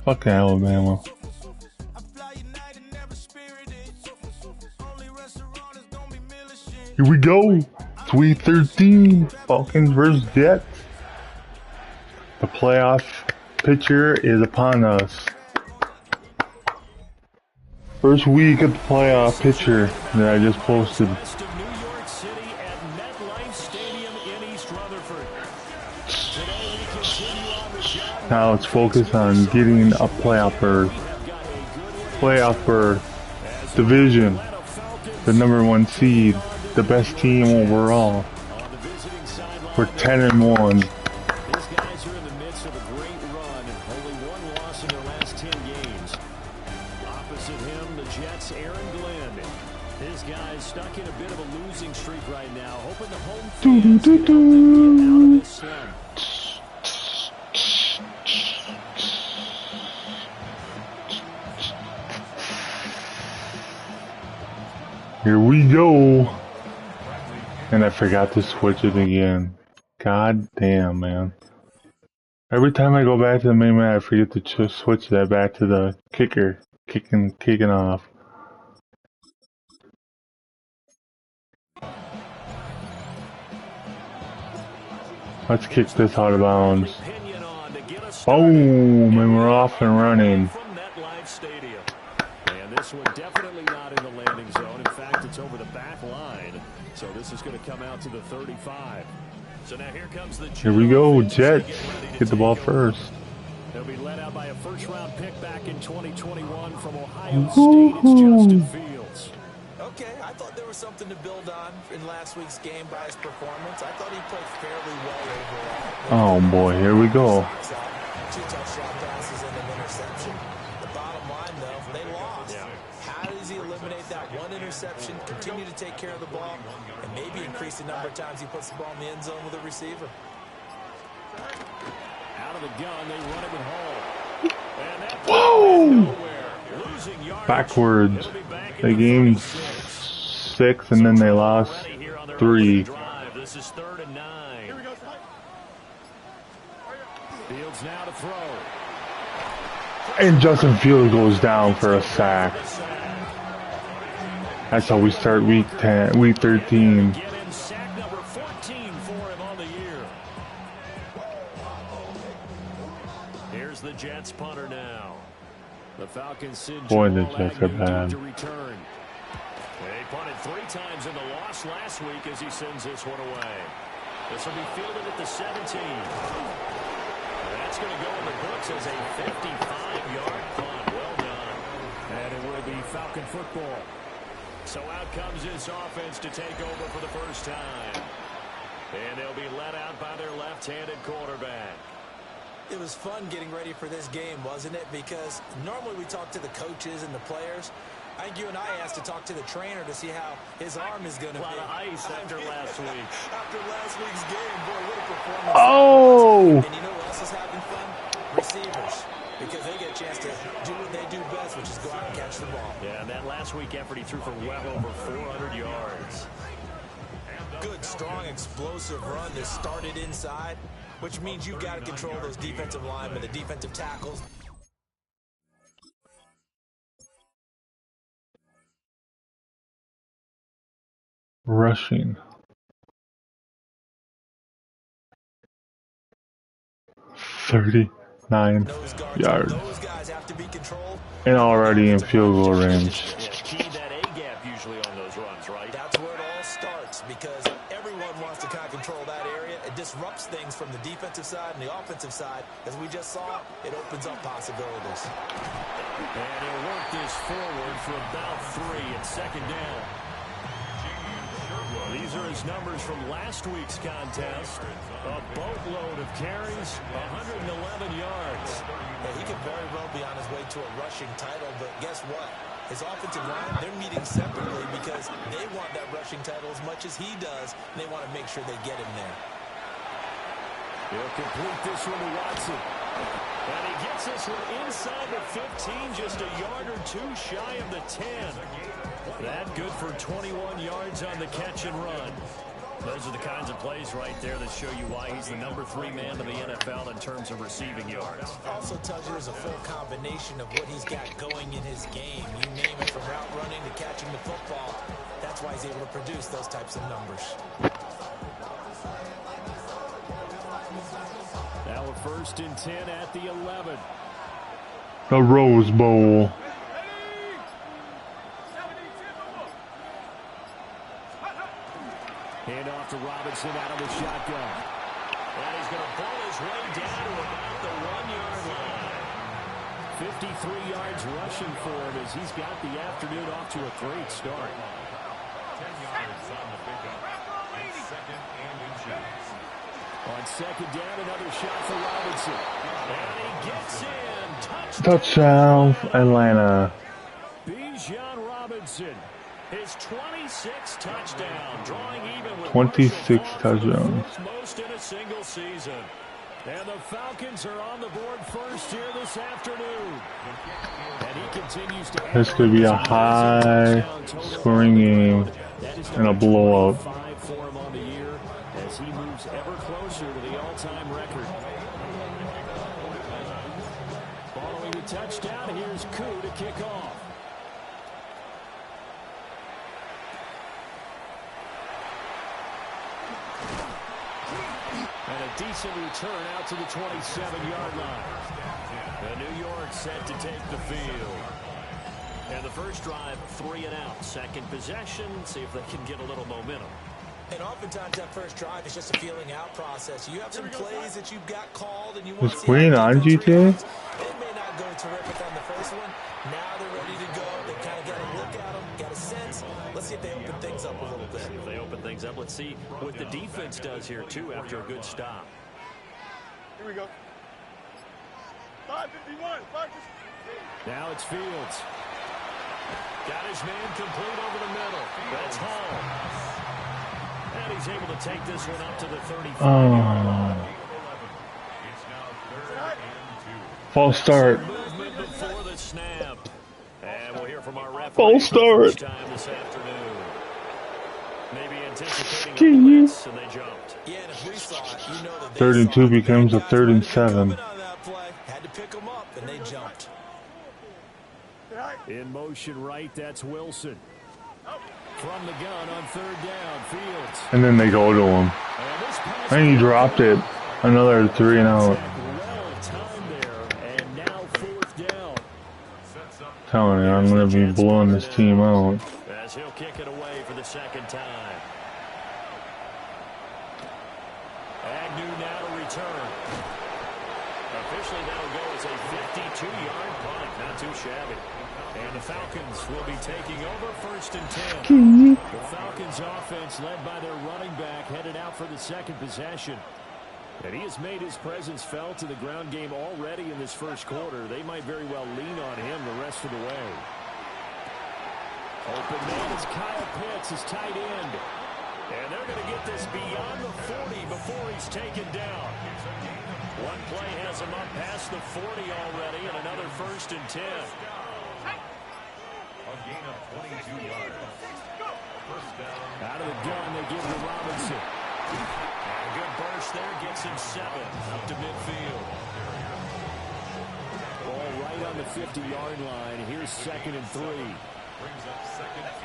Fucking Alabama. Here we go. Week 13. Falcons versus Jets. The playoff picture is upon us. First week of the playoff picture that I just posted. Now let's focus on getting a playoff berth. Playoff berth. Division. The #1 seed. The best team overall. We're 10-1. These guys are in the midst of a great run and only one loss in their last 10 games. Opposite him, the Jets' Aaron Glenn. His guy's stuck in a bit of a losing streak right now, hoping the home fans can help them get out of this slump. Here we go. And I forgot to switch it again. God damn, man. Every time I go back to the main map, I forget to switch that back to the kicker. Kicking off. Let's kick this out of bounds. Boom! And we're off and running. And this one definitely not in the landing zone. In fact, it's over the back line. So this is going to come out to the 35. So now here comes the Here we go, Jets. Get the ball first. They'll be led out by a first-round pick back in 2021 from Ohio State. It's Justin Fields. Okay, I thought there was something to build on in last week's game by his performance. I thought he played fairly well overall. Oh boy, here we go. 2 touchdown passes and an interception. The bottom line, though, they lost. Yeah. How does he eliminate that one interception, continue to take care of the ball, and maybe increase the number of times he puts the ball in the end zone with a receiver? Out of the gun, they run it with Hall. And that whoa! Backwards. They gained 6 and then they lost 3. This is 3rd and 9. Fields now to throw. And Justin Fields goes down for a sack. That's how we start week 13. Sack number 14 for him on the year. Here's the Jets punter now. The Falcons send Boy, the Jets are bad. to return. They punted 3 times in the loss last week as he sends this one away. This will be fielded at the 17. That's going to go in the books as a 55-yard punt. Well done. And it will be Falcon football. So out comes this offense to take over for the first time. And they'll be let out by their left-handed quarterback. It was fun getting ready for this game, wasn't it? Because normally we talk to the coaches and the players. I think you and I asked to talk to the trainer to see how his arm is going to be. A lot of ice after last week. After last week's game, boy, what a performance. Oh! And you know what else is having fun? Receivers. Because they get a chance to do what they do best, which is go out and catch the ball. Yeah, and that last week effort, he threw for well over 400 yards. Good, strong, explosive run that started inside, which means you've got to control those defensive linemen, the defensive tackles. Rushing. 39 yards. And already in field goal range. That A-gap usually on those runs, right? That's where it all starts because everyone wants to kind of control that area. It disrupts things from the defensive side and the offensive side. As we just saw, it opens up possibilities. And he'll work this forward for about 3 at 2nd down. These are his numbers from last week's contest. A boatload of carries, 111 yards. Yeah, he could very well be on his way to a rushing title, but guess what? His offensive line, they're meeting separately because they want that rushing title as much as he does, and they want to make sure they get him there. He'll complete this one to Watson. And he gets this one inside the 15, just a yard or 2 shy of the 10. That good for 21 yards on the catch and run. The Those are the kinds of plays right there that show you why he's the #3 man to the NFL in terms of receiving yards. Also tells you there's a full combination of what he's got going in his game. You name it, from route running to catching the football. That's why he's able to produce those types of numbers. Now a 1st and 10 at the 11. The Rose Bowl. Hand off to Robinson out of the shotgun. And he's going to pull his way down to about the 1-yard line. 53 yards rushing for him as he's got the afternoon off to a great start. 10 yards on the pickup. And 2nd and inches. On 2nd down, another shot for Robinson. And he gets in. Touchdown, Atlanta. Bijan Robinson. His 26th touchdown, drawing even with 26 touchdowns. Most in a single season. And the Falcons are on the board first here this afternoon. And he continues to. This could be a high-scoring game and a blowout. 5 for him on the year as he moves ever closer to the all-time record. Following the touchdown, here's Koo to kick off. And a decent return out to the 27-yard line. And New York set to take the field. And the first drive, 3 and out. Second possession, see if they can get a little momentum. And oftentimes that first drive is just a feeling out process. You have some plays that you've got called and you want to see Queen on GTA? It may not go terrific on the first one. Now they're ready to go. They kind of got a look at them, got a sense. Let's see if they open things up a little bit. If they open things up, let's see what the defense does here, too, after a good stop. Here we go. 551. Now it's Fields. Got his man complete over the middle. That's Hall. And he's able to take this one up to the 35-yard line. It's now 3rd and 2. False start. Movement before the snap. And we'll hear from our referee False start. time this afternoon. Maybe anticipating a blitz, and they jumped. Yeah, and if we saw it, you know that 3rd and 2 becomes a 3rd and 7. Had to pick them up, and they jumped. In motion right, that's Wilson. From the gun on 3rd down, Fields. And then they go to him. And he dropped it. Another 3 and out. And now 4th down. Telling you, I'm going to be blowing this team out. As he'll kick it away for the 2nd time. Agnew now to return. Officially that'll go as a 52-yard punt. Not too shabby. And the Falcons will be taking over 1st and 10. The Falcons offense led by their running back headed out for the 2nd possession. And he has made his presence felt in the ground game already in this 1st quarter. They might very well lean on him the rest of the way. Open man is Kyle Pitts, his tight end. And they're going to get this beyond the 40 before he's taken down. One play has him up past the 40 already, and another 1st and 10. A gain of 22 yards. 1st down. Out of the gun, they give to Robinson. And a good burst there, gets him 7 up to midfield. Ball right on the 50-yard line. Here's 2nd and 3. Brings up 2nd and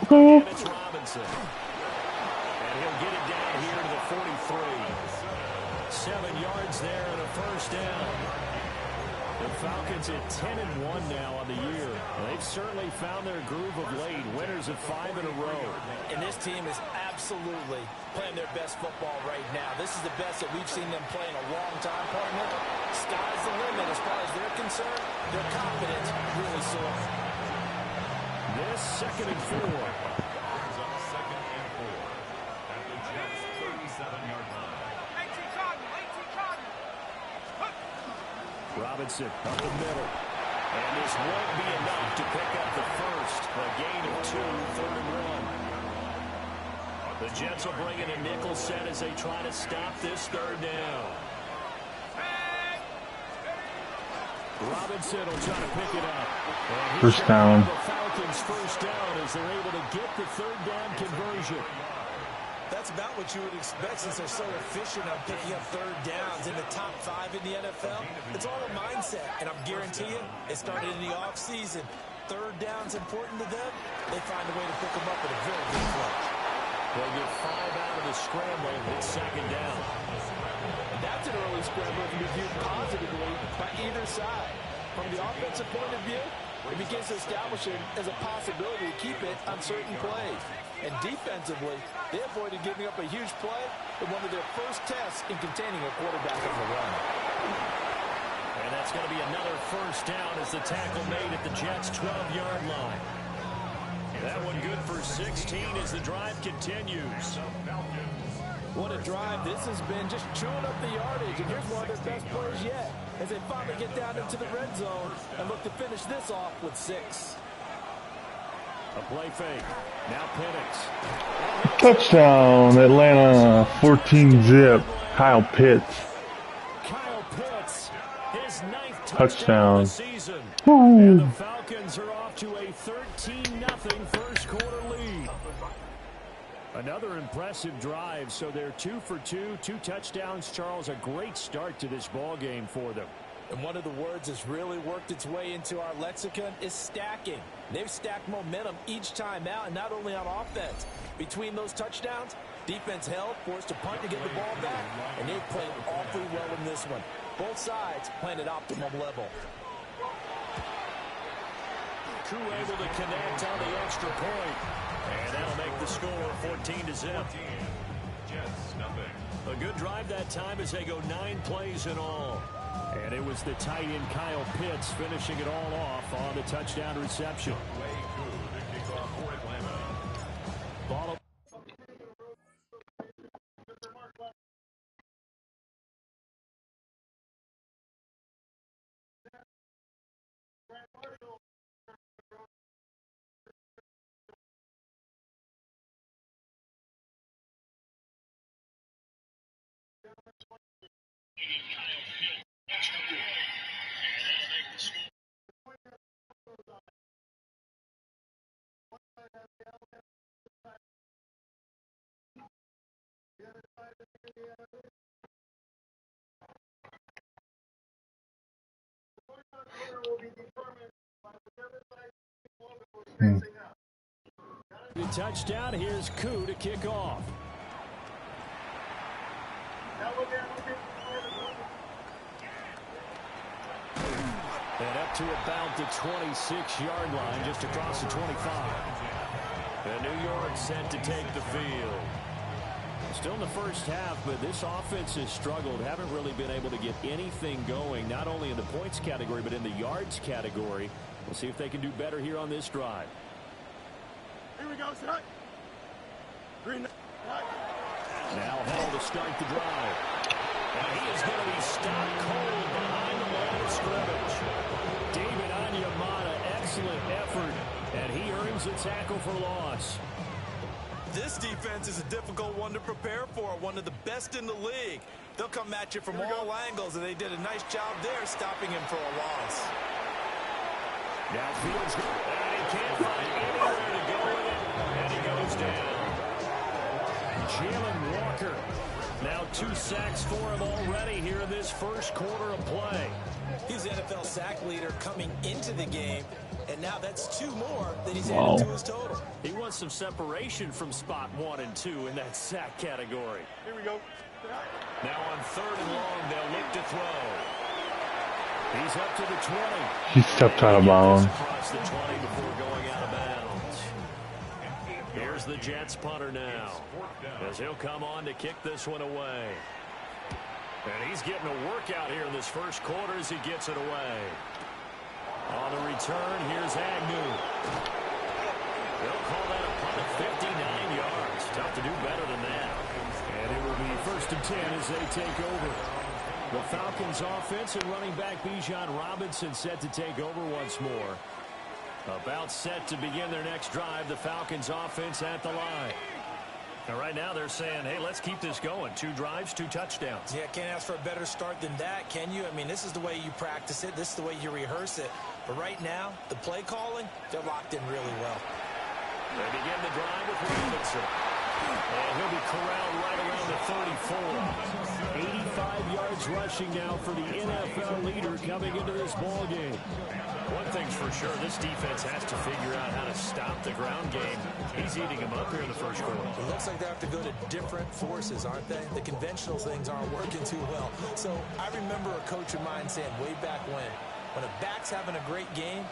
3. And it's Robinson. And he'll get it down here to the 43. 7 yards there and a 1st down. The Falcons at 10-1 now on the year. They've certainly found their groove of late. Winners of 5 in a row. And this team is absolutely playing their best football right now. This is the best that we've seen them play in a long time, partner. Sky's the limit as far as they're concerned. Their confidence really soaring. This 2nd and 4. Brings up 2nd and 4. At the Jets' 37-yard line. Robinson up the middle. And this won't be enough to pick up the 1st. A gain of 2, 3rd and 1. The Jets will bring in a nickel set as they try to stop this 3rd down. Robinson will try to pick it up. First down. The Falcons first down as they're able to get the third down conversion. That's about what you would expect since they're so efficient on picking up third downs in the top 5 in the NFL. It's all a mindset, and I'm guarantee you, it started in the offseason. Third down's important to them. They find a way to pick them up at a very good clip. They'll get 5 out of the scramble. It's second down. And that's an early scramble that can be viewed positively by either side. From the offensive point of view, it begins to establish it as a possibility to keep it on certain plays. And defensively, they avoided giving up a huge play in one of their first tests in containing a quarterback of the run. And that's going to be another first down as the tackle made at the Jets' 12-yard line. That one good for 16 as the drive continues. What a drive this has been, just chewing up the yardage. And here's one of their best plays yet as they finally get down into the red zone and look to finish this off with 6. A play fake. Now Penix. Touchdown, Atlanta, 14-zip. Kyle Pitts. Kyle Pitts, his 9th Touchdown. of the season. Woo. And the Falcons are off to a 13-0 first quarter lead. Another impressive drive, so they're 2 for 2, 2 touchdowns. Charles, a great start to this ball game for them. And one of the words that's really worked its way into our lexicon is stacking. They've stacked momentum each time out, and not only on offense. Between those touchdowns, defense held, forced to punt to get the ball back, and they played awfully well in this one. Both sides playing at optimum level. Koo able to connect on the extra point. And that'll make the score 14-0. A good drive that time as they go 9 plays in all. And it was the tight end Kyle Pitts finishing it all off on the touchdown reception. Ball up. The touchdown. Here's Koo to kick off. And up to about the 26-yard line, just across the 25. And New York set to take the field. Still in the first half, but this offense has struggled. Haven't really been able to get anything going, not only in the points category, but in the yards category. We'll see if they can do better here on this drive. Here we go, set. Green. Now Hall to start the drive. And he is going to be stopped cold behind the line of scrimmage. David Onyemata, excellent effort, and he earns a tackle for loss. This defense is a difficult one to prepare for, one of the best in the league. They'll come at you from all angles, and they did a nice job there stopping him for a loss. Downfield's good, and he can't find anywhere to go with it, and he goes down. Jalen Walker, now 2 sacks for him already here in this first quarter of play. He's NFL sack leader coming into the game, and now that's 2 more than he's added to his total. He wants some separation from spot 1 and 2 in that sack category. Here we go. Now on 3rd and long, they'll look to throw. He's up to the 20. He stepped out of bounds. Across the 20 before going out of bounds. Here's the Jets punter now, as he'll come on to kick this one away. And he's getting a workout here in this first quarter as he gets it away. On the return, here's Agnew. They'll call that a punt of 59 yards. Tough to do better than that. And it will be 1st and 10 as they take over. The Falcons offense and running back Bijan Robinson set to take over once more. About set to begin their next drive. The Falcons offense at the line. And right now they're saying, hey, let's keep this going. 2 drives, 2 touchdowns. Yeah, can't ask for a better start than that, can you? I mean, this is the way you practice it. This is the way you rehearse it. But right now, the play calling, they're locked in really well. They begin the drive with Robinson. And he'll be corralled right around the 34. 85 yards rushing now for the NFL leader coming into this ball game. One thing's for sure, this defense has to figure out how to stop the ground game. He's eating them up here in the first quarter. It looks like they have to go to different forces, aren't they? The conventional things aren't working too well. So I remember a coach of mine saying way back when a back's having a great game,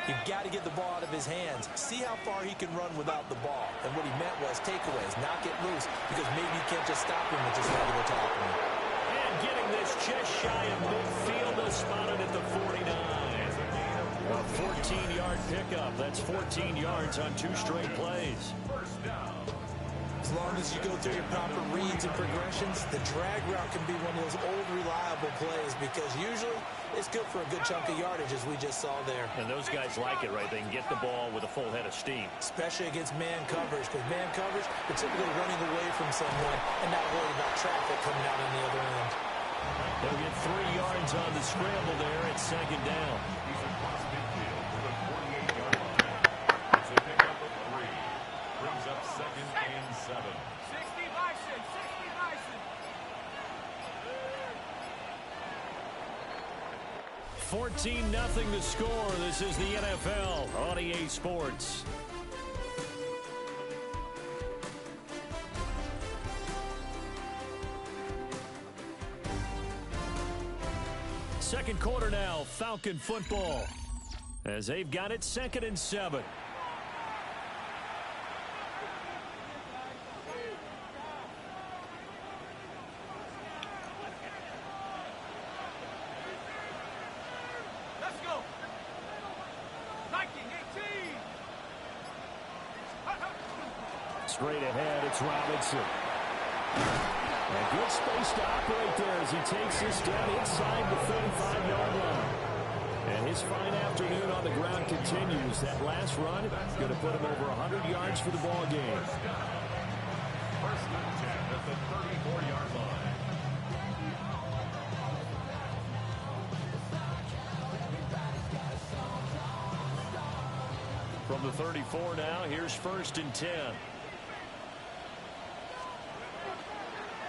you've got to get the ball out of his hands. See how far he can run without the ball. And what he meant was takeaways, not get loose, because maybe you can't just stop him with just regular tackling. And getting this just shy of midfield, is spotted at the 49. A 14-yard pickup. That's 14 yards on 2 straight plays. As long as you go through your proper reads and progressions, the drag route can be one of those old reliable plays because usually it's good for a good chunk of yardage, as we just saw there. And those guys like it, right? They can get the ball with a full head of steam. Especially against man coverage, because man coverage, they're typically running away from someone and not worried about traffic coming out on the other end. They'll get 3 yards on the scramble there at 2nd down. He's across midfield to the 48-yard line. It's a pickup of 3. Brings up 2nd and 7. 60 Bison, 60 Bison. 14-0 the score. This is the NFL on EA Sports. Second quarter now, Falcon football, as they've got it 2nd and 7. Let's go. 1918. Straight ahead, it's Robinson. A good space to operate there as he takes this down inside the 35-yard line. And his fine afternoon on the ground continues. That last run going to put him over 100 yards for the ball game. First and 10 at the 34-yard line. From the 34 now, here's 1st and 10.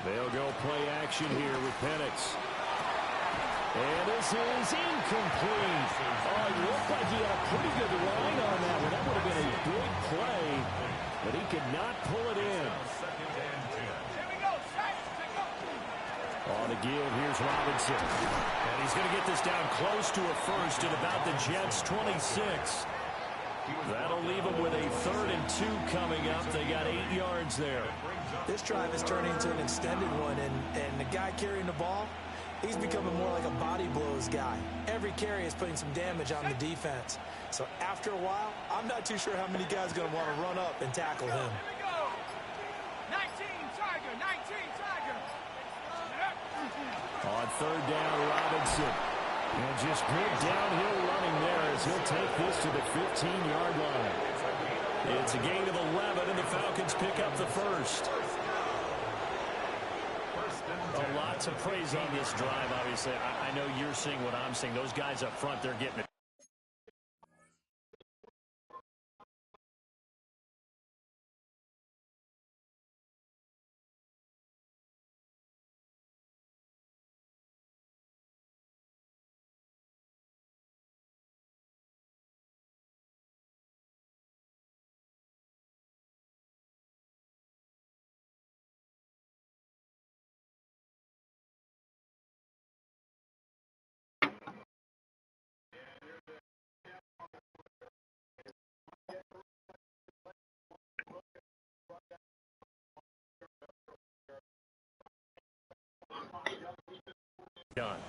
They'll go play action here with Penix. And this is incomplete. Oh, it looked like he had a pretty good line on that one. That would have been a big play, but he could not pull it in. Here we go, On the give, here's Robinson. And he's going to get this down close to a first at about the Jets' 26. That'll leave them with a 3rd and 2 coming up. They got 8 yards there. This drive is turning into an extended one, and the guy carrying the ball, he's becoming more like a body blows guy. Every carry is putting some damage on the defense. So after a while, I'm not too sure how many guys are going to want to run up and tackle him. Here we go. 19 Tiger, 19 Tiger. On 3rd down, Robinson. And just good downhill running there as he'll take this to the 15-yard line. It's a gain of 11, and the Falcons pick up the first. A lot to praise on this drive, obviously. I know you're seeing what I'm seeing. Those guys up front, they're getting it.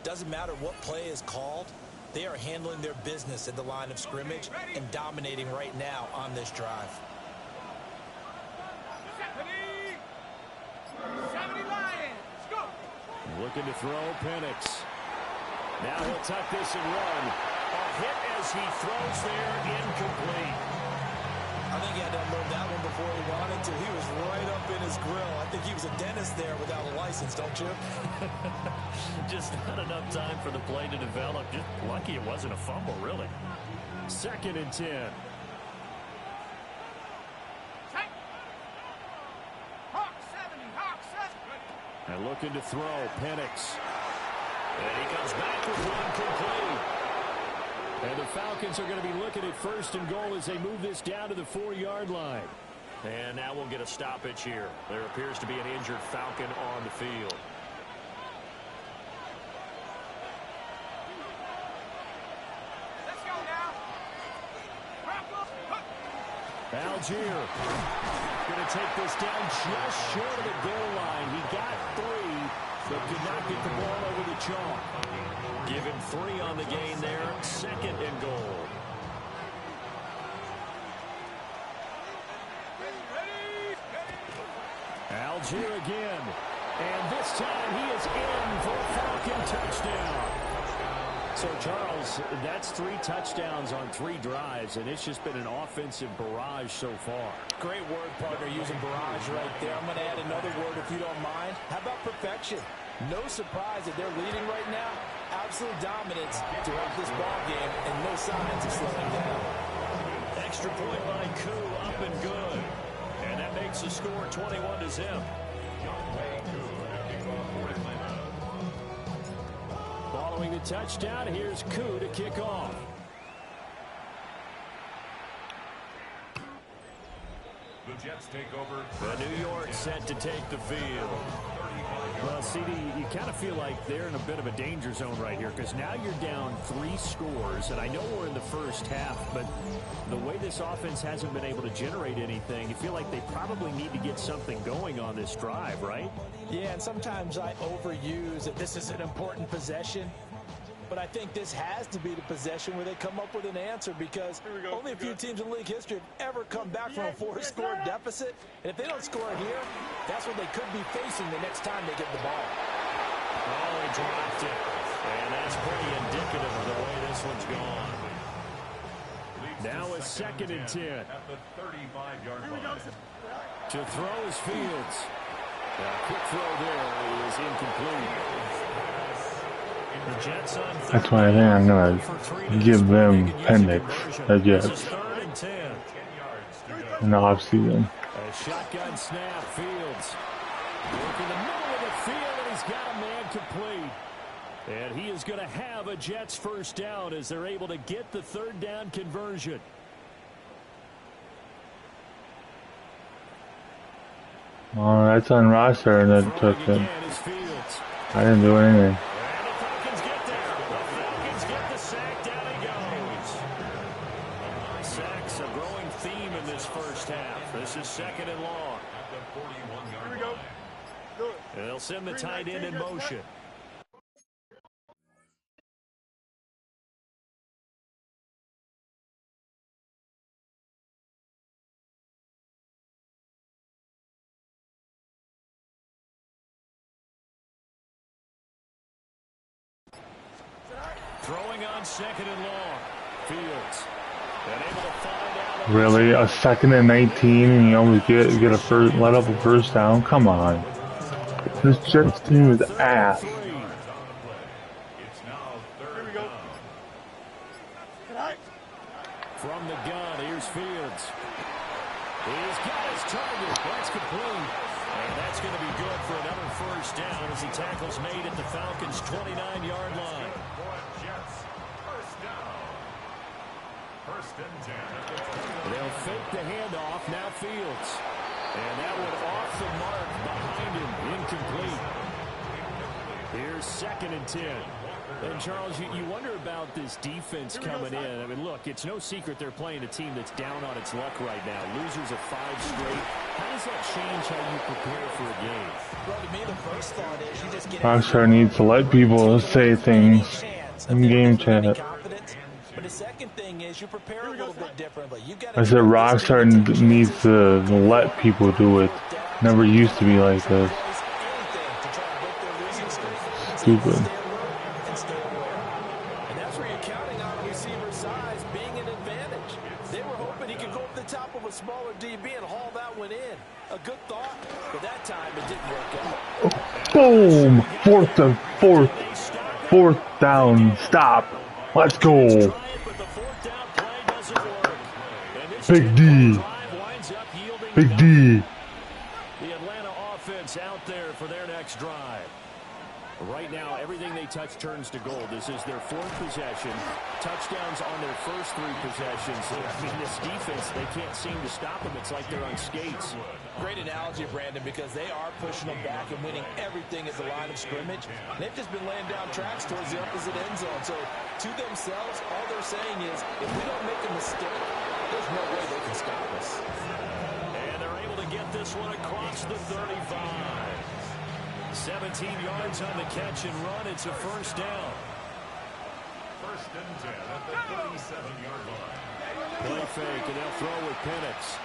Doesn't matter what play is called, they are handling their business at the line of scrimmage and dominating right now on this drive. 70 Lions. Go. Looking to throw Penix. Now he'll tuck this and run. A hit as he throws there, incomplete. I think he had to unload that one before he wanted to. He was right up in his his grill. I think he was a dentist there without a license, don't you? Just not enough time for the play to develop. Just lucky it wasn't a fumble, really. 2nd and 10. And looking to throw, Penix. And he comes back with one complete. And the Falcons are going to be looking at 1st and goal as they move this down to the 4-yard line. And now we'll get a stoppage here. There appears to be an injured Falcon on the field. Let's go now. Algier going to take this down just short of the goal line. He got 3, but did not get the ball over the chalk. Give him 3 on the gain there. 2nd and goal. Algier again. And this time he is in for a Falcon touchdown. So, Charles, that's 3 touchdowns on 3 drives, and it's just been an offensive barrage so far. Great word, partner, using barrage right there. I'm going to add another word if you don't mind. How about perfection? No surprise that they're leading right now. Absolute dominance throughout this ball game, and no signs of slowing down. Extra point by Koo, up and good. And that makes the score 21-0. Following the touchdown, here's Koo to kick off. The Jets take over. The New York set to take the field. Well, CD, you kind of feel like they're in a bit of a danger zone right here because now you're down 3 scores, and I know we're in the first half, but the way this offense hasn't been able to generate anything, you feel like they probably need to get something going on this drive, right? Yeah, and sometimes I overuse that this is an important possession. But I think this has to be the possession where they come up with an answer because only a few teams in league history have ever come back from a 4-score deficit. And if they don't score here, that's what they could be facing the next time they get the ball. Oh, he dropped it. And that's pretty indicative of the way this one's gone. Now a 2nd and 10. At the 35-yard line. To throw is Fields. A quick throw there is incomplete. The Jets on That's why I think I'm going to give them Penix, the Jets, in the offseason. A shotgun snap, Fields. Working the middle of the field, and he's got a man complete. And he is going to have a Jets 1st down as they're able to get the 3rd down conversion. Oh, that's on roster that took it. I didn't do anything. This is 2nd and long. Here we go. They'll send the tight end in motion. Throwing on 2nd and long. Fields. Really, a 2nd and 19, and you almost get a first, let up a 1st down. Come on, this Jets team is ass. It's now 3rd and goal. From the gun, here's Fields. He's got his target. That's complete, and that's going to be good for another 1st down as the tackle's made at the Falcons' 29-yard line. They'll fake the handoff, now Fields. And that one off the mark behind him, incomplete. Here's 2nd and 10. And, Charles, you wonder about this defense coming in. I mean, look, it's no secret they're playing a team that's down on its luck right now. Losers of 5 straight. How does that change how you prepare for a game? Well, to me, the first thought is you just get Rockstar needs to let people say things in game chat. But the second thing is you prepare a little bit differently. I said Rockstar needs to let people do it. Never used to be like this. Stupid. And that's where you're counting on a receiver's size being an advantage. They were hoping he could go up the top of a smaller DB and haul that one in. A good thought, but that time it didn't work out. Boom! Fourth down. Stop. Let's go. Big D. Big D. The Atlanta offense out there for their next drive. Right now, everything they touch turns to gold. This is their fourth possession. Touchdowns on their first three possessions. I mean, this defense, they can't seem to stop them. It's like they're on skates. Great analogy, Brandon, because they are pushing them back and winning everything at the line of scrimmage. They've just been laying down tracks towards the opposite end zone. So, to themselves, all they're saying is, if we don't make a mistake, there's no way they can stop us. And they're able to get this one across the 35. 17 yards on the catch and run. It's a first down. First and 10 at the 37-yard line. Play fake, and they'll throw with Penix.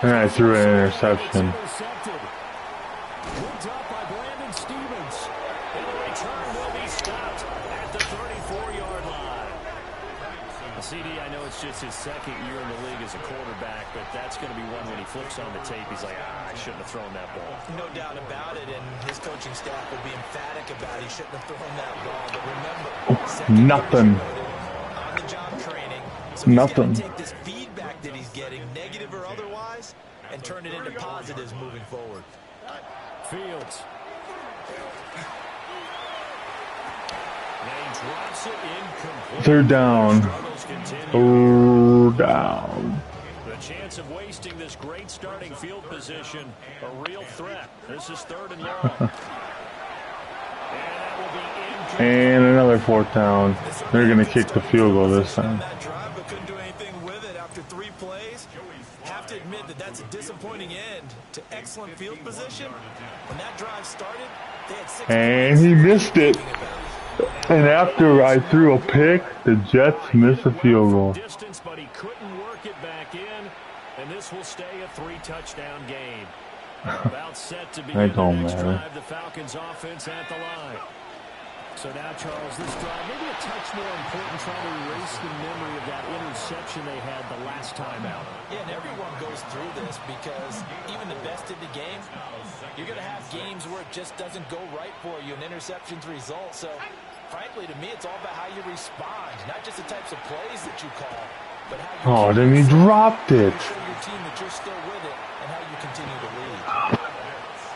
And I threw an interception. Looked up by Brandon Stevens. And the return will be stopped at the 34-yard line. CD, I know it's just his second year in the league as a quarterback, but that's going to be one when he flips on the tape. He's like, I shouldn't have thrown that ball. No doubt about it, and his coaching staff will be emphatic about he shouldn't have thrown that ball. But remember, Nothing. on-the-job training. So Nothing. he's got to take this feedback that he's getting, negative or otherwise, and turn it into positives moving forward. Fields. Drops it incomplete. Third down. Third down. The chance of wasting this great starting field position, a real threat. This is third and long. And that will be incomplete. And another fourth down. They're going to kick the field goal this time. That drive, but couldn't do anything with it after 3 plays. Have to admit that that's a disappointing end to excellent field position. When that drive started, they had 6 And he missed it. And after I threw a pick, the Jets missed a field goal. Distance, but he couldn't work it back in, and this will stay a 3-touchdown game. About set to begin the next drive, the Falcons offense at the line. So now, Charles, this drive maybe a touch more important, trying to erase the memory of that interception they had the last time out. Yeah, and everyone goes through this because even the best in the game, you're going to have games where it just doesn't go right for you, and interceptions result. So, frankly, to me, it's all about how you respond, not just the types of plays that you call, but how you then he dropped it. show your team that you're still with it and how you continue to lead.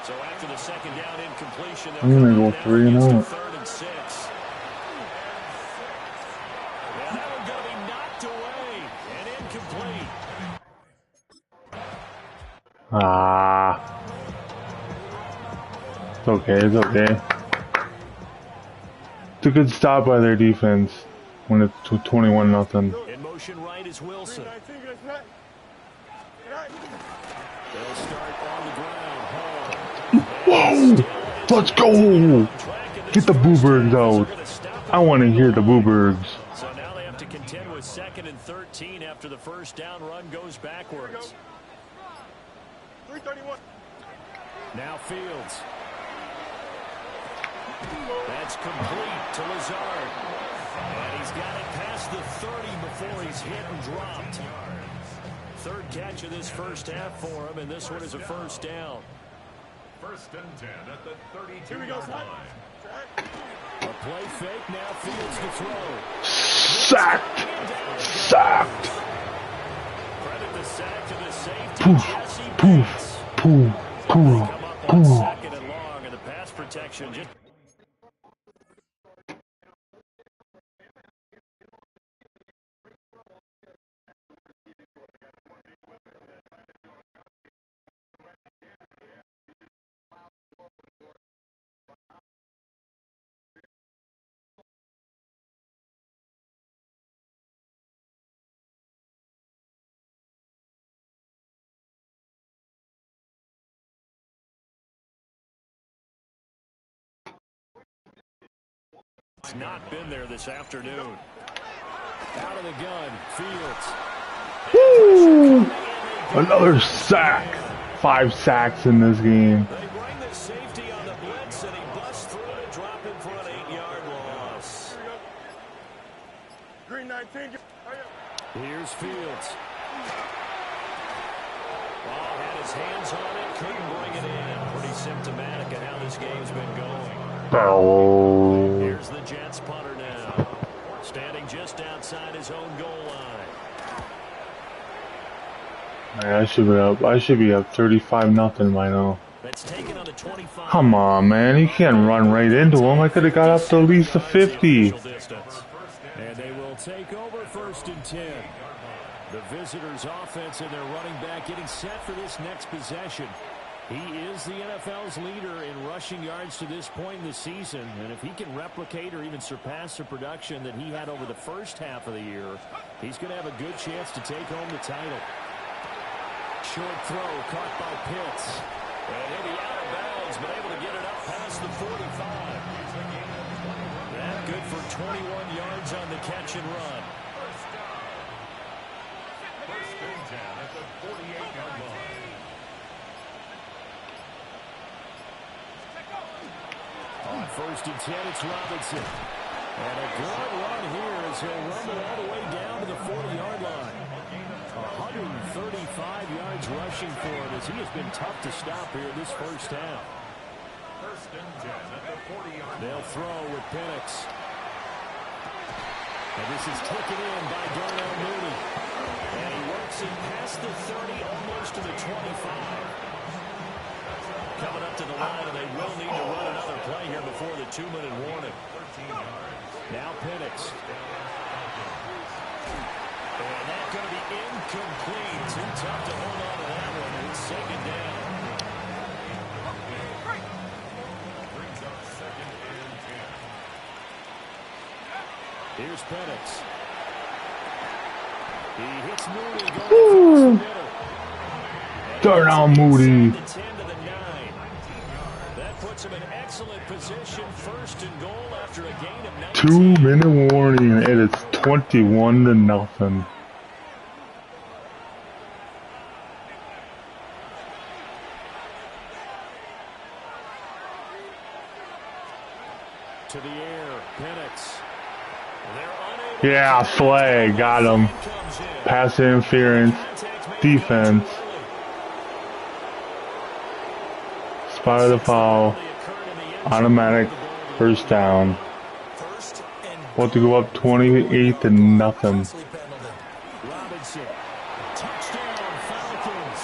So after the second down incompletion, I'm going to go 3-0. 3rd and 6. And that one going to be knocked away and incomplete. It's okay, it's okay. It's a good stop by their defense when it's 21-0. In motion right is Wilson. They'll start on the ground. Whoa! Let's go! Get the Boobergs out. I want to hear the Boobergs. So now they have to contend with 2nd and 13 after the first down run goes backwards. 331. Now Fields. That's complete to Lazard. And he's got it past the 30 before he's hit and dropped. 3rd catch of this first half for him, and this one is a first down. First and 10 at the 32-yard line. A play fake, now Fields to throw. Sacked! Sacked! Credit the sack to the safety. Poof, poof, poof, poof, Come up on poof. 2nd and long, and the pass protection just... It's not been there this afternoon. Out of the gun, Fields. Woo! Another sack. 5 sacks in this game. They bring the safety on the blitz, and he busts through to drop him for an 8-yard loss. Green 19. Here's Fields. his hands on it, couldn't bring it in. Pretty symptomatic of how this game's been going. Oh. Here's the Jets punter now, standing just outside his own goal line. I should be up. I should be up 35-0 by now. That's taken on the 25. Come on, man. You can't run right into him. I could have got up to at least the 50. And they will take over 1st and 10. The visitors' offense and their running back getting set for this next possession. He is the NFL's leader in rushing yards to this point in the season. And if he can replicate or even surpass the production that he had over the first half of the year, he's going to have a good chance to take home the title. Short throw caught by Pitts. And he'll be out of bounds, but able to get it up past the 45. That good for 21 yards on the catch and run. First and 10 at the 48-yard line. On 1st and 10, it's Robinson. And a good run here as he'll rumble all the way down to the 40-yard line. 135 yards rushing for him as he has been tough to stop here this first half. First and 10 at the 40-yard line. They'll throw with Penix. And this is taken in by Darnell Mooney. And he works it past the 30, almost to the 25. Coming up to the line, and they will need to run another play here before the 2-minute warning. 13 yards. Now Penix. And that's going to be incomplete. Too tough to hold on to that one, and it's taken down. Brings up 2nd and 10. Here's Penix. He hits Mooney going across the middle. Darnell Mooney. The 10 to the 9. That puts him in excellent position. 1st and goal after a gain of 19. 2-minute warning, and it's 21-0. To the air, Penix. Yeah, flag. Got him. Pass interference. Defense. Spot the foul. Automatic 1st down. Want to go up 28-0. Robinson. Touchdown, Falcons.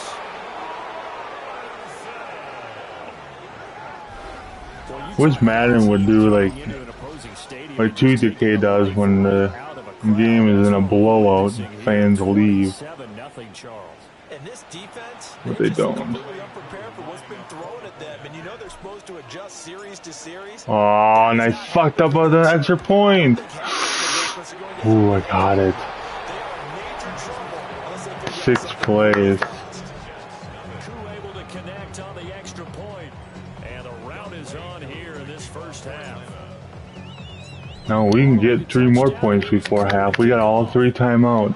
Which Madden would do like 2K does when the game is in a blowout, fans leave. And this defense, But they don't. completely unprepared for what's been thrown at them. And you know they're supposed to adjust series to series. Oh, and I fucked up on the extra point. Ooh, I got it. 6 plays. Crew able to connect on the extra point. And the route is on here in this first half. Now we can get 3 more points before half. We got all 3 timeouts.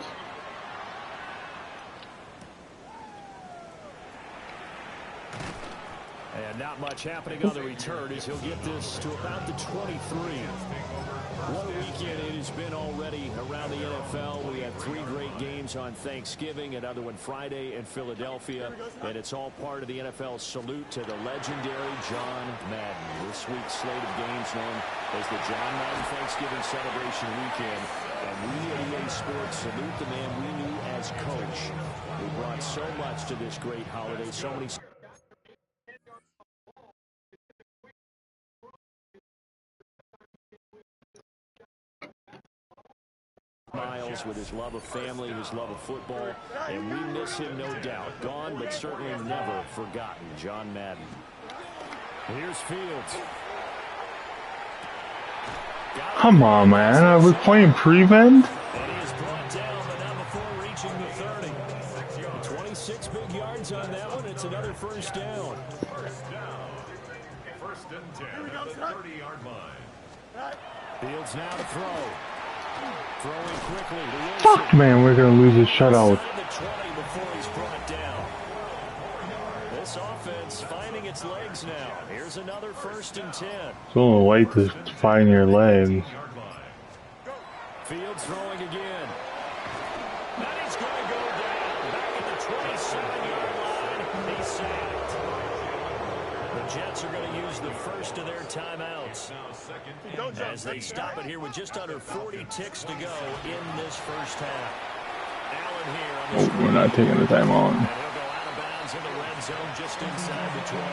And not much happening on the return as he'll get this to about the 23. What a weekend it has been already around the NFL. We had 3 great games on Thanksgiving, another one Friday in Philadelphia, and it's all part of the NFL's salute to the legendary John Madden. This week's slate of games known as the John Madden Thanksgiving Celebration Weekend. And we at EA Sports salute the man we knew as coach, who brought so much to this great holiday, so many miles with his love of family, his love of football, and we miss him, no doubt. Gone, but certainly never forgotten. John Madden. Here's Fields. Come on, man. Are we playing prevent? And he is brought down, but not before reaching the 30. 26 big yards on that one. It's another first down. First down. 1st and 10 at the 30-yard line. Fields now to throw. Throwing quickly to Wilson. Fuck, man. We're going to lose a shutout. Inside the 20 before he's brought down. This offense finding its legs now. Here's another 1st and 10. It's a little late to find your legs. Fields throwing again. And he's going to go down. Back at the 27-yard line. He Jets are going to use the first of their timeouts as they stop it here with just under 40 ticks to go in this first half. Allen here on the Oh, we're not taking the timeout. and he'll go out of bounds in the red zone just inside the 20.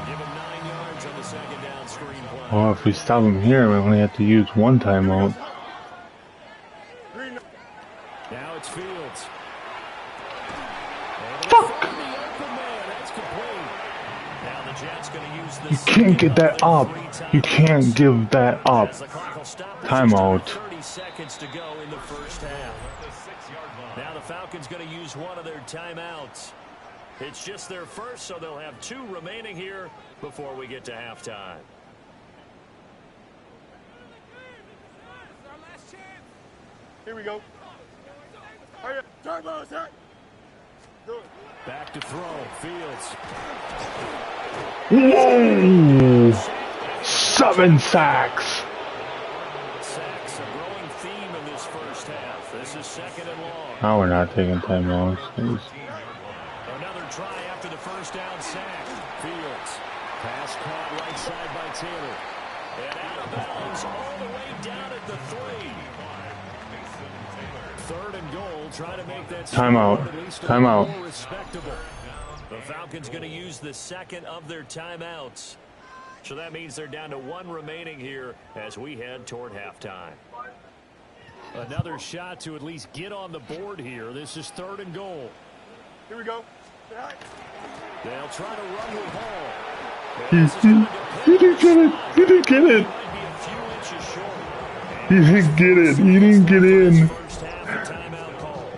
Give him 9 yards on the second down screen play. Well, if we stop him here, we only have to use one timeout. Now it's Fields. Fuck! Now the Jets going to use You this. can't get that up. You can't give that up. Timeout. 30 seconds to go in the first half. Now the Falcons going to use one of their timeouts. It's just their first, so they'll have 2 remaining here before we get to halftime. Here we go. Hurry up. Turbo, sir. Do it. Back to throw. Fields. Whoa! 7 sacks. Sacks, a growing theme in this first half. This is second and long. Now we're not taking timeouts. Another try after the first down sack. Fields. Pass caught right side by Taylor. And out of bounds all the way down at the 3. Third and goal, trying to make that Timeout. at least a Timeout. little respectable. The Falcons going to use the second of their timeouts. So that means they're down to 1 remaining here as we head toward halftime. Another shot to at least get on the board here. This is third and goal. Here we go. They'll try to run with Hall. He didn't get it. He didn't get it. Might be a few inches short. He didn't get it. He didn't get in. First half, the timeout call.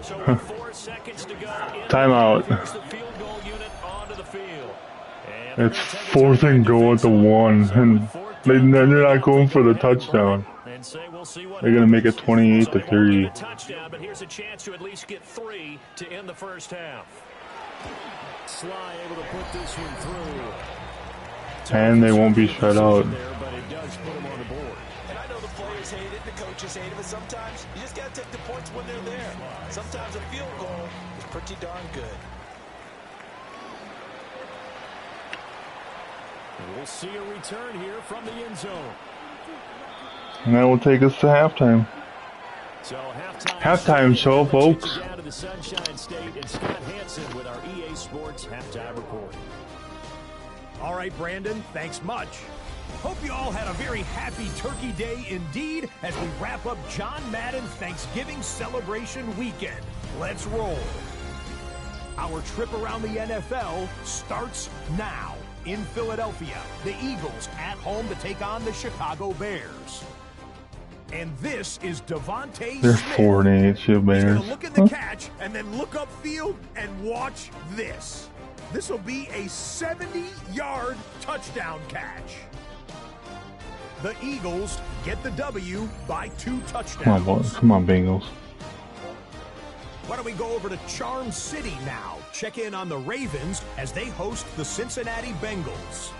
So with 4 seconds to go. Timeout. Here's the field goal unit onto the field. And It's 4th and goal at the 1, and they're not going for the touchdown. and say we'll see what They're gonna make it happens. 28 So to they won't 3. get a touchdown, but here's a chance to at least get 3 to end the first half. Sly able to put this one through. And they won't be shut out. There, but it does put them on the board. And I know the players hate it, the coaches hate it, but sometimes you just got to take the points when they're there. Sometimes a field goal is pretty darn good. And we'll see a return here from the end zone. And that will take us to halftime. So halftime, Halftime show, folks. Takes you down to the Sunshine State, and Scott Hansen with our EA Sports halftime report. All right, Brandon, thanks much. Hope you all had a very happy Turkey Day indeed as we wrap up John Madden Thanksgiving celebration weekend. Let's roll. Our trip around the NFL starts now. In Philadelphia, the Eagles at home to take on the Chicago Bears. And this is Devontae They're Smith. 4-8, shit, He's going Bears. to look at the catch and then look upfield and watch this. This will be a 70-yard touchdown catch. The Eagles get the W by 2 touchdowns. Come on, boys. Come on, Bengals. Why don't we go over to Charm City now? Check in on the Ravens as they host the Cincinnati Bengals.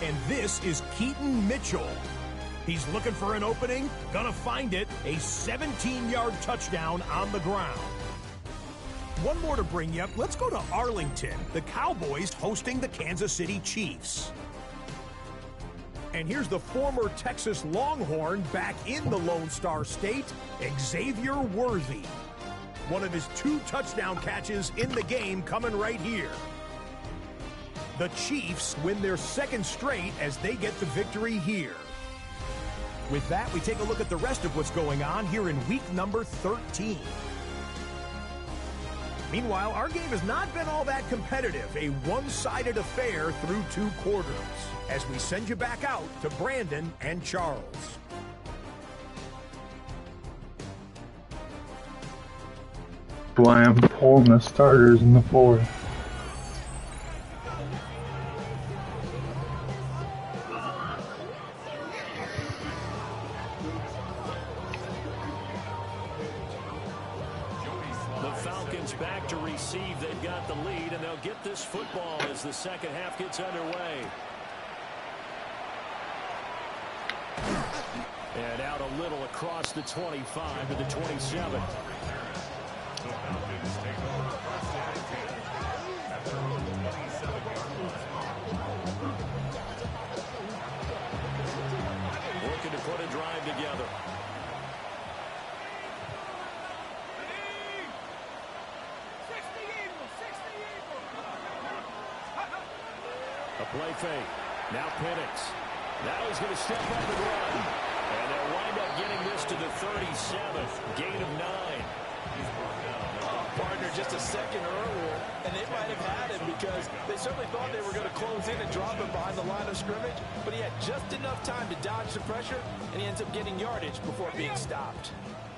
And this is Keaton Mitchell. He's looking for an opening, gonna find it, a 17-yard touchdown on the ground. One more to bring you up. Let's go to Arlington. The Cowboys hosting the Kansas City Chiefs. And here's the former Texas Longhorn back in the Lone Star State, Xavier Worthy. One of his 2 touchdown catches in the game coming right here. The Chiefs win their 2nd straight as they get the victory here. With that, we take a look at the rest of what's going on here in week number 13. Meanwhile, our game has not been all that competitive, a one-sided affair through 2 quarters, as we send you back out to Brandon and Charles. Why I'm pulling the starters in the 4th. The Falcons back to receive. They've got the lead, and they'll get this football as the second half gets underway. And out a little across the 25 to the 27. Looking to put a drive together. A play fake. Now Penix. Now he's going to step up and run. And they'll wind up getting this to the 37th. Gain of 9. Partner just a second earlier, and they might have had him because they certainly thought they were going to close in and drop him behind the line of scrimmage, but he had just enough time to dodge the pressure, and he ends up getting yardage before being stopped.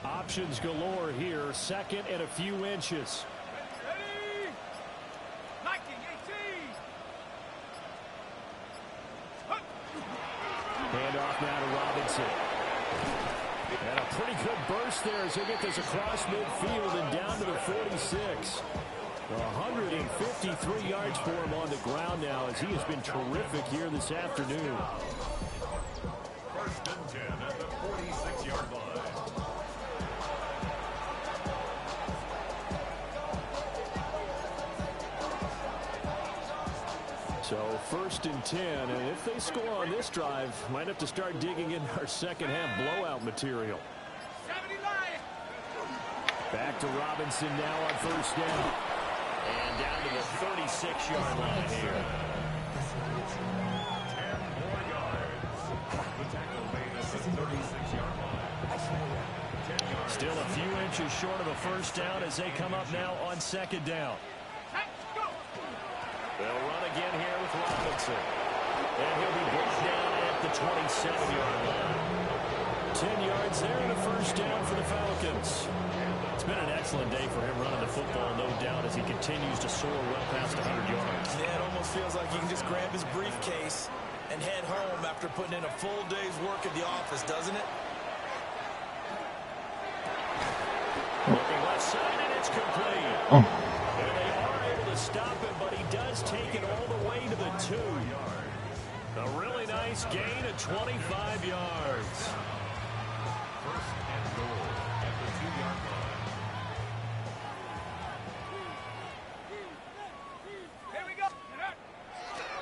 Options galore here. Second and a few inches. Ready? 19, 18. Handoff now to Robinson. And a pretty good burst there as he'll get this across midfield and down to the 46. 153 yards for him on the ground now as he has been terrific here this afternoon. First and 10 at the 46-yard line. So first and 10, and if they score on this drive, might have to start digging in our second half blowout material. 70 line. Back to Robinson now on first down. And down to the 36-yard line here. 10 more yards. The tackle made at the 36-yard line. 10 yards. Still a few inches short of a first down as they come up now on second down. They'll run again here with Robinson. And he'll be brought down at the 27-yard line. 10 yards there and a first down for the Falcons. It's been an excellent day for him running the football, no doubt, as he continues to soar well past 100 yards. Yeah, it almost feels like he can just grab his briefcase and head home after putting in a full day's work at the office, doesn't it? Looking left side, and it's complete. And they are able to stop him, but he does take it all the way to the 2. A really nice gain of 25 yards. First and goal at the 2-yard line. Here we go.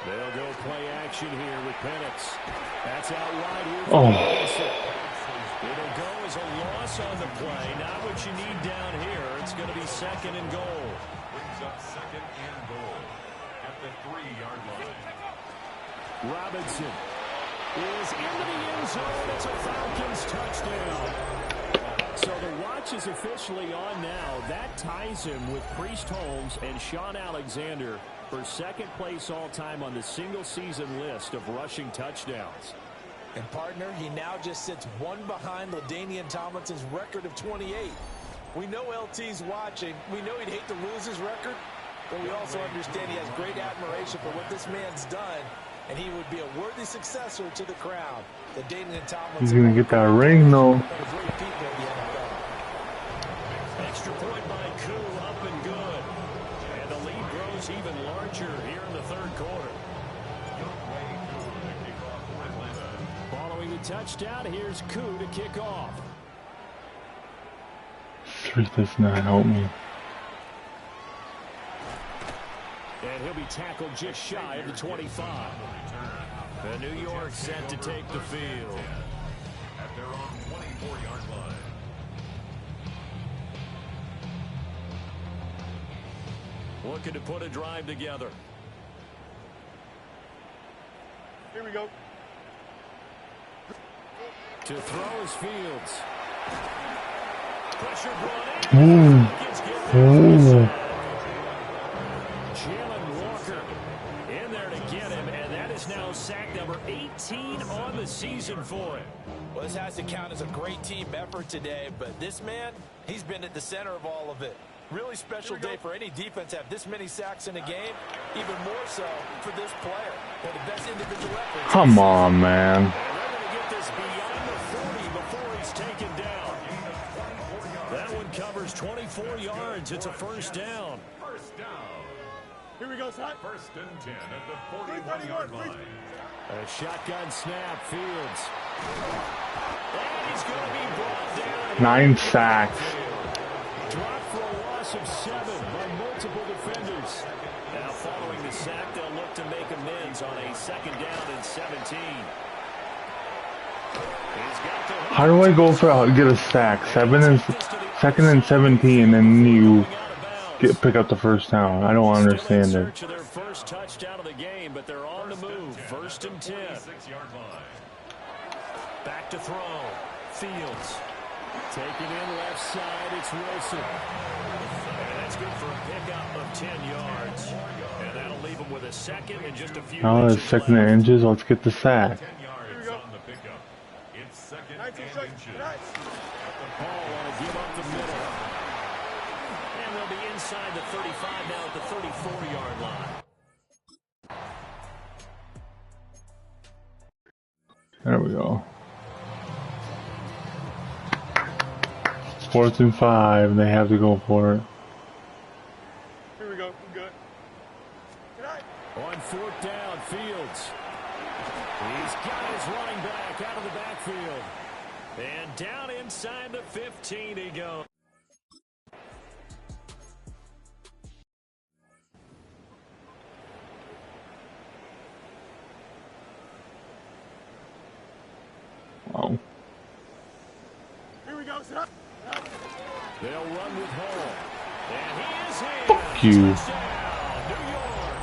They'll go play action here with Penix. That's out wide here. It'll go as a loss on the play. Not what you need down here. It's going to be second and goal. Brings up second and goal at the 3-yard line. Robinson is into the end zone. It's a Falcons touchdown. So the watch is officially on now. That ties him with Priest Holmes and Sean Alexander for second place all-time on the single-season list of rushing touchdowns. And partner, he now just sits one behind LaDainian Tomlinson's record of 28. We know LT's watching. We know he'd hate to lose his record, but we also understand he has great admiration for what this man's done, and he would be a worthy successor to the crown. LaDainian Tomlinson. He's gonna get that ring, though. Extra point by Koo, up and good. And the lead grows even larger here in the third quarter. Following the touchdown, here's Koo to kick off. 3 does not help me. And he'll be tackled just shy of the 25. The New York set to take the field. At their own 24-yard line. Looking to put a drive together. Here we go. To throw his Fields. Pressure brought in. Ooh. Ooh. Jalen Walker in there to get him, and that is now sack number 18 on the season for him. Well, this has to count as a great team effort today, but this man, he's been at the center of all of it. Really special day for any defense to have this many sacks in a game, even more so for this player. One of the best individual efforts. Come on, man. And they're going to get this beyond the 40 before he's taken down. That one covers 24 yards. It's a first down. First down. Here we go, son. First and 10 at the 41-yard line. A shotgun snap, Fields. And he's going to be brought down. 9 sacks. Dropped for a loss loss of 7 by multiple defenders. Now following the sack, they'll look to make amends on a 2nd down and 17. How do I go for get a sack? 2nd and 17, and you pick up the 1st down? I don't understand it. Their first touchdown of the game, but they're on the move. 1st and 10. Back to throw. Fields. Taking in left side, it's Wilson. And that's good for a pickup of 10 yards. And that'll leave him with a 2nd and just a few. Now it's 2nd and inches. Let's get the sack. 10 yards on the pickup. It's 2nd and inches. Paul want to give up the middle. And they'll be inside the 35 now at the 34-yard line. There we go. 4th and 5, and they have to go for it. Here we go. We're good. On 4th down, Fields. He's got his running back out of the backfield. And down inside the 15 he goes. Wow. Here we go, sir. They'll run with Hall. And he is in. Fuck you. Touchdown, New York.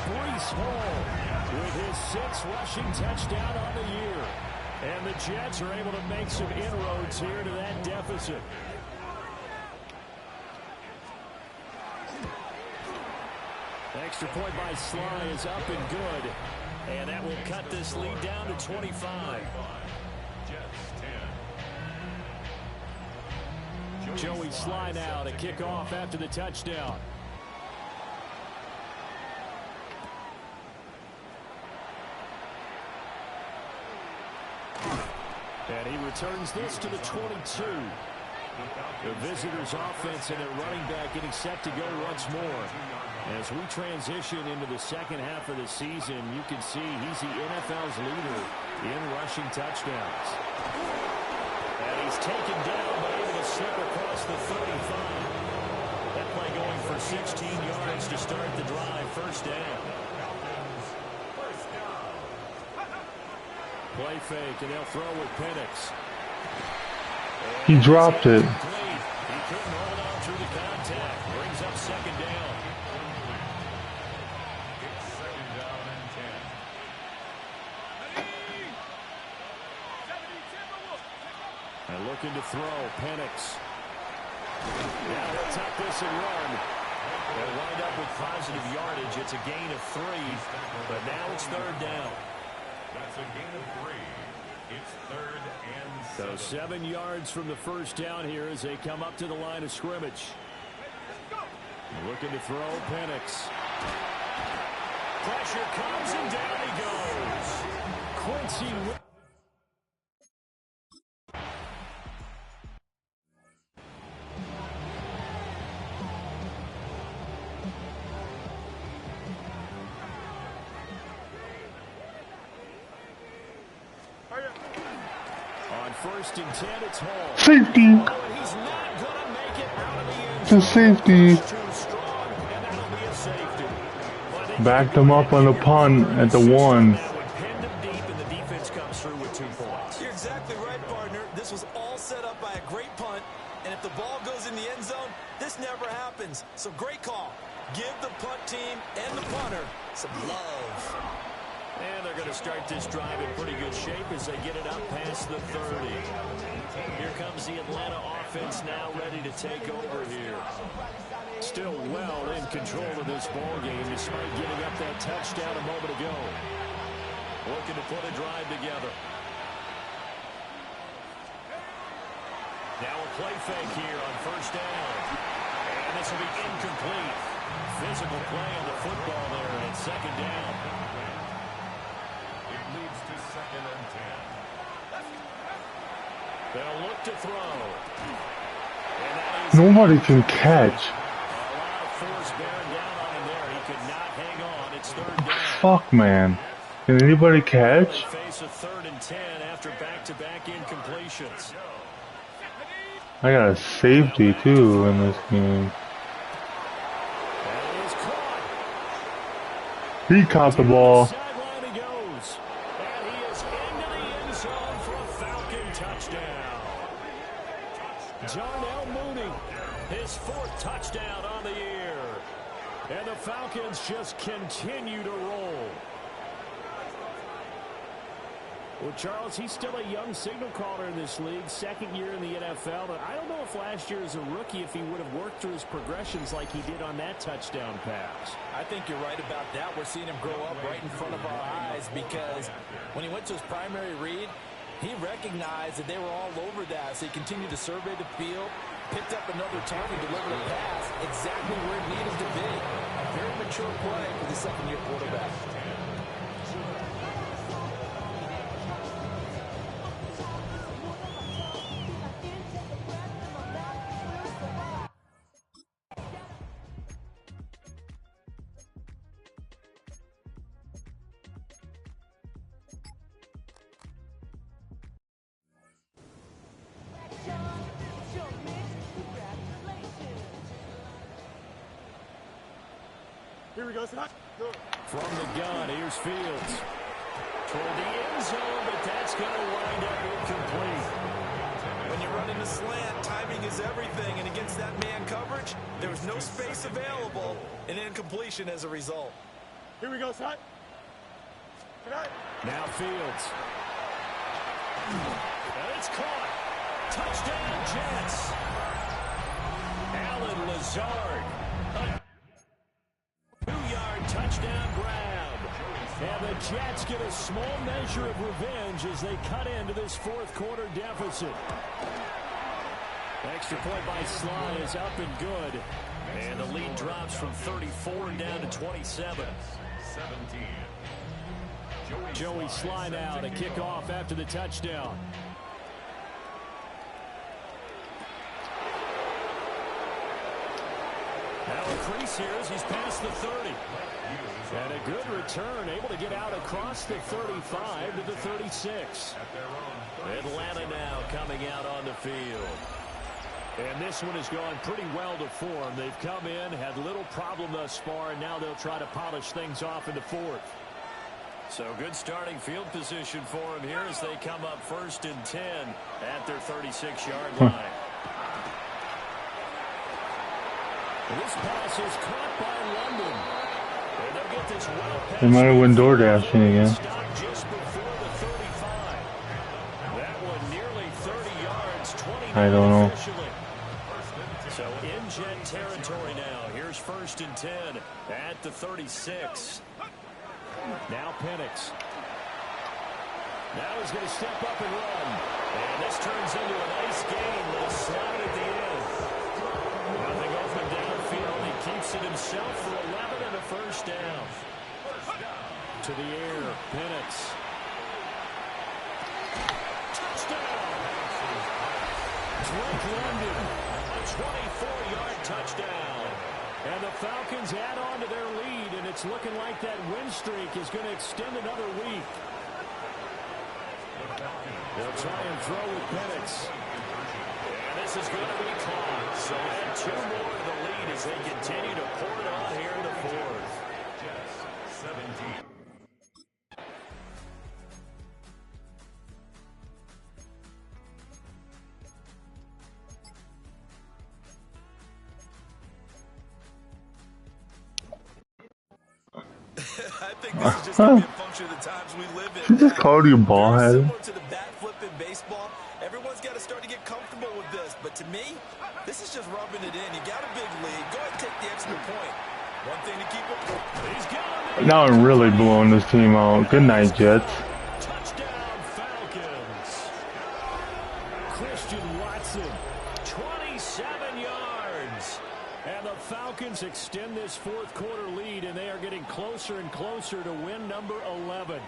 Breece Hall with his 6th rushing touchdown on the year. And the Jets are able to make some inroads here to that deficit. Extra point by Sly is up and good. And that will cut this lead down to 25. Joey Sly now to kick off after the touchdown. And he returns this to the 22. The visitors' offense and their running back getting set to go once more. As we transition into the 2nd half of the season, you can see he's the NFL's leader in rushing touchdowns. And he's taken down, but able to slip across the 35. That play going for 16 yards to start the drive. 1st down. Play fake, and they'll throw with Penix. He dropped it. He couldn't hold on through the contact. Brings up 2nd down. It's 2nd down and 10. And looking to throw, Penix. Now he'll tuck this and run. They'll wind up with positive yardage. It's a gain of 3, but now it's 3rd down. That's a gain of 3. It's 3rd and 7. So 7 yards from the 1st down here as they come up to the line of scrimmage. Looking to throw, Penix. Pressure comes and down he goes. Quincy. On 1st and 10, it's Hall. Safety. Oh, he's not going to make it out of the end zone. The safety. He's too strong, and that'll be a safety. Backed him up on the punt at the 1. That would pin them deep, and the defense comes through with 2 points. You're exactly right, partner. This was all set up by a great punt, and if the ball goes in the end zone, this never happens. So great call. Give the punt team and the punter some love. And they're going to start this drive in pretty good shape as they get it up past the 30. Here comes the Atlanta offense now ready to take over here. Still well in control of this ball game despite giving up that touchdown a moment ago. Looking to put a drive together. Now a play fake here on 1st down. And this will be incomplete. Physical play on the football there, and it's 2nd down. It leads to 2nd and 10. They'll look to throw. Nobody can catch. A lot of force bearing down on him there. He could not hang on. It's 3rd down. Fuck, man. Can anybody catch? They face a 3rd and 10 after back-to-back incompletions. I got a safety too in this game. He caught the ball. Sideline he goes. And he is into the end zone for a Falcon touchdown. Darnell Mooney, his 4th touchdown on the year. And the Falcons just continue to roll. Well, Charles, he's still a young signal caller in this league, 2nd year in the NFL. But I don't know if last year as a rookie, if he would have worked through his progressions like he did on that touchdown pass. I think you're right about that. We're seeing him grow up right in front of our eyes because when he went to his primary read, he recognized that they were all over that. So he continued to survey the field, picked up another target, delivered a pass exactly where it needed to be. A very mature play for the 2nd-year quarterback. Here we go, son. Go. From the gun, here's Fields. Toward the end zone, but that's going to wind up incomplete. When you're running a slant, timing is everything. And against that man coverage, there was no space available. An incompletion as a result. Here we go, son. Now Fields. And it's caught. Touchdown, Jets. Alan Lazard. A 2-yard touchdown grab. And the Jets get a small measure of revenge as they cut into this 4th quarter deficit. Extra point by Sly is up and good. And the lead drops from 34 down to 27. 17. Joey Sly now to kick off after the touchdown. Now a crease here as he's past the 30. And a good return, able to get out across the 35 to the 36. Atlanta now coming out on the field. And this one has gone pretty well to form. They've come in, had little problem thus far, and now they'll try to polish things off in the 4th. So good starting field position for them here as they come up 1st and 10 at their 36-yard line. This pass is caught by London. And they'll get this well past. They might have won door dashing again. Just before the 35. That one nearly 30 yards, 29 I don't know. officially. So in Jet territory now. Here's 1st and 10 at the 36. Now Penix. Now he's going to step up and run. And this turns into a nice game with a slide at the end. Nothing open downfield. He keeps it himself for 11 and a 1st down. To the air, Penix. Touchdown! Drake London, a 24-yard touchdown. And the Falcons add on to their lead, and it's looking like that win streak is going to extend another week. They'll try and throw with Penix. And this is going to be caught. So add 2 more to the lead as they continue to pour it on here in the 4th. 17. I think this is just going to be a function of the times we live in. She just called you ball Very headed. similar to the bat flip in baseball. Everyone's got to start to get comfortable with this. But to me, this is just rubbing it in. You got a big lead. Go ahead and take the extra point. One thing to keep up with. He's got it. Now I'm really blowing this team out. Good night, Jets. Touchdown, Falcons. Christian Watson, 27 yards. And the Falcons extend this 4th quarter lead, and they are getting closer and closer to win number 11.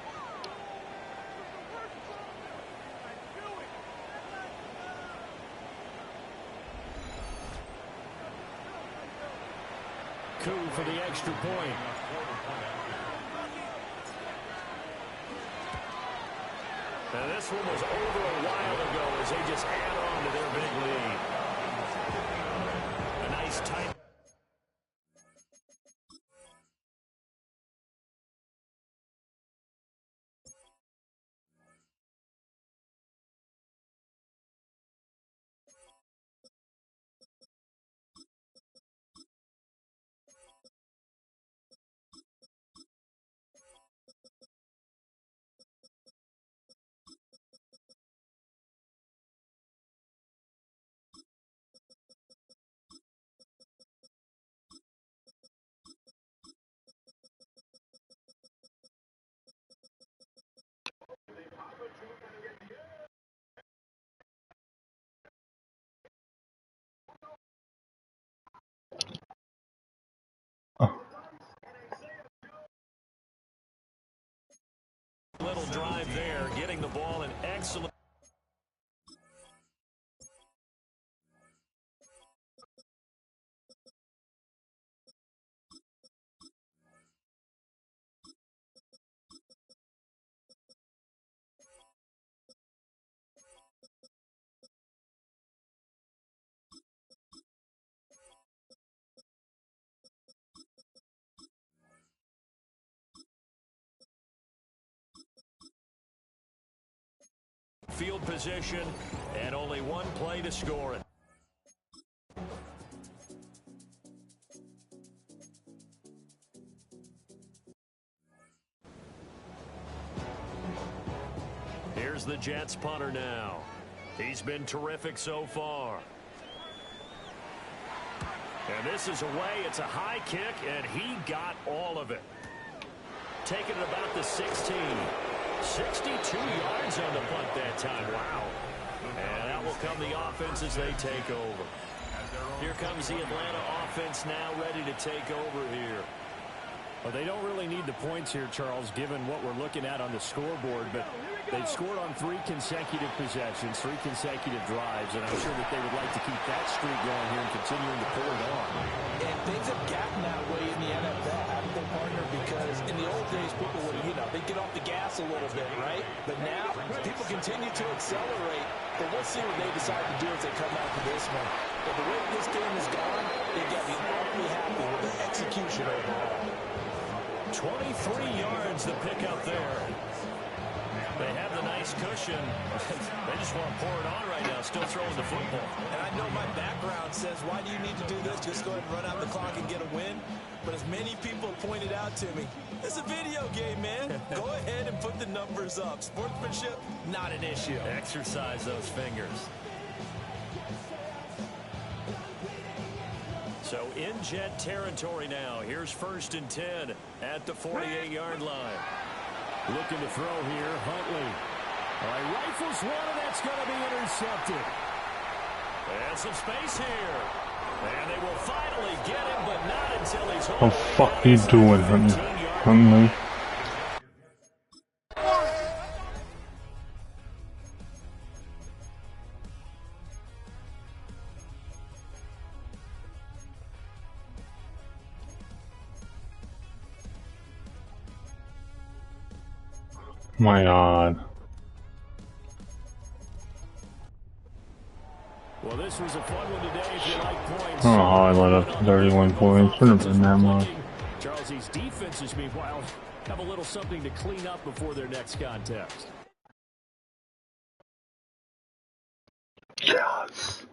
Coup for the extra point. And this one was over a while ago as they just add on to their big lead. excellent. Field position and only one play to score it. Here's the Jets punter now. He's been terrific so far. And this is away. It's a high kick, and he got all of it. Taking it about the 16. 62 yards on the punt that time. Wow. And that will come the offense as they take over. Here comes the Atlanta offense now ready to take over here. Well, they don't really need the points here, Charles, given what we're looking at on the scoreboard. But they've scored on 3 consecutive possessions, 3 consecutive drives, and I'm sure that they would like to keep that streak going here and continuing to pull it on. And things have gotten that way in the NFL, haven't they, partner? Because in the old days, people would, they'd get off the gas a little bit, right? But now, people continue to accelerate. But we'll see what they decide to do as they come out to this one. But the way this game has gone, they've got to be awfully happy with the execution overall. 23 yards the pick up there. They have the nice cushion. They just want to pour it on right now, still throwing the football. And I know my background says, why do you need to do this? Just go ahead and run out the clock and get a win. But as many people pointed out to me, it's a video game, man. Go ahead and put the numbers up. Sportsmanship, not an issue. Exercise those fingers. So in Jet territory now. Here's 1st and 10 at the 48-yard line. Looking to throw here, Huntley. All right, rifles one, and that's going to be intercepted. And some space here. And they will finally get him, but not until he's home. What the fuck you doing, Huntley? My God. Well, this was a fun one today if you like points. Oh, I let up 31 points. Shouldn't have been that much. Charles, these defenses, meanwhile, have a little something to clean up before their next contest. Yes.